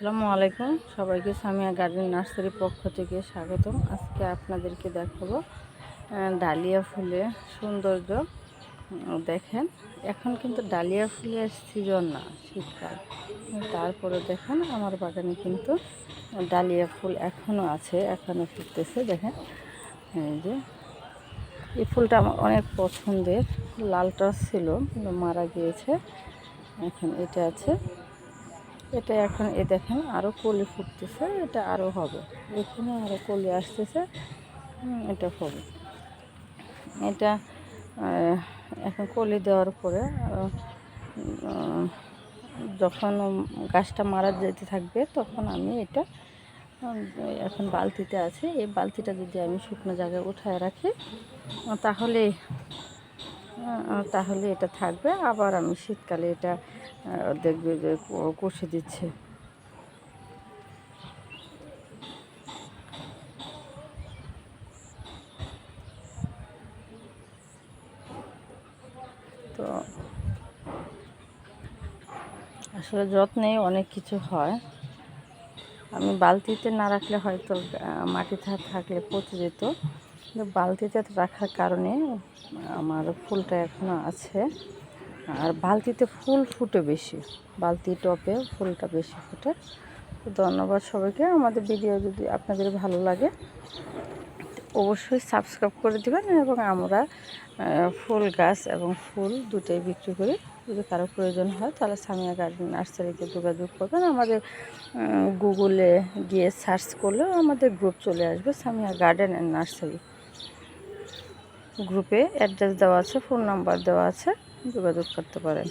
আসসালামু আলাইকুম, সবাইকে সামিয়া গার্ডেন নার্সারির পক্ষ থেকে স্বাগতম। আজকে আপনাদেরকে দেখাবো ডালিয়া ফুলের সৌন্দর্য। দেখেন, এখন কিন্তু ডালিয়া ফুলের সিজন না, শীতকাল। তারপরে দেখেন আমার বাগানে কিন্তু ডালিয়া ফুল এখনও আছে, এখনও ফুটতেছে। দেখেন এই যে এই ফুলটা আমার অনেক পছন্দের। লালটা ছিল কিন্তু মারা গিয়েছে, এখন এটা আছে। এটা এখন দেখেন আরও কলি ফুটতেছে, এটা আরও হবে, এখানে আরও কলি আসতেছে, এটা হবে। এটা এখন কলি দেওয়ার পরে যখন গাছটা মারা যেতে থাকবে তখন আমি এটা এখন বালতিতে আছে, এই বালতিটা যদি আমি শুকনো জায়গায় উঠায় রাখি তাহলে তাহলে এটা থাকবে। আবার আমি শীতকালে এটা দেখবে যে কষে দিচ্ছে। তো আসলে যত্নে অনেক কিছু হয়। আমি বালতিতে না রাখলে হয়তো মাটি থাকলে পচে যেত, কিন্তু বালতিতে রাখার কারণে আমার ফুলটা এখনও আছে। আর বালতিতে ফুল ফুটে বেশি, বালতি টপে ফুলটা বেশি ফুটে। তো ধন্যবাদ সবাইকে। আমাদের ভিডিও যদি আপনাদের ভালো লাগে অবশ্যই সাবস্ক্রাইব করে দেবেন, এবং আমরা ফুল গাছ এবং ফুল দুটোই বিক্রি করি। যদি কারো প্রয়োজন হয় তাহলে সামিয়া গার্ডেন নার্সারিতে যোগাযোগ করবেন। আমাদের গুগলে গিয়ে সার্চ করলেও আমাদের গ্রুপ চলে আসবে, সামিয়া গার্ডেন অ্যান্ড নার্সারি। গ্রুপে অ্যাড্রেস দেওয়া আছে, ফোন নাম্বার দেওয়া আছে, যোগাযোগ করতে পারেন।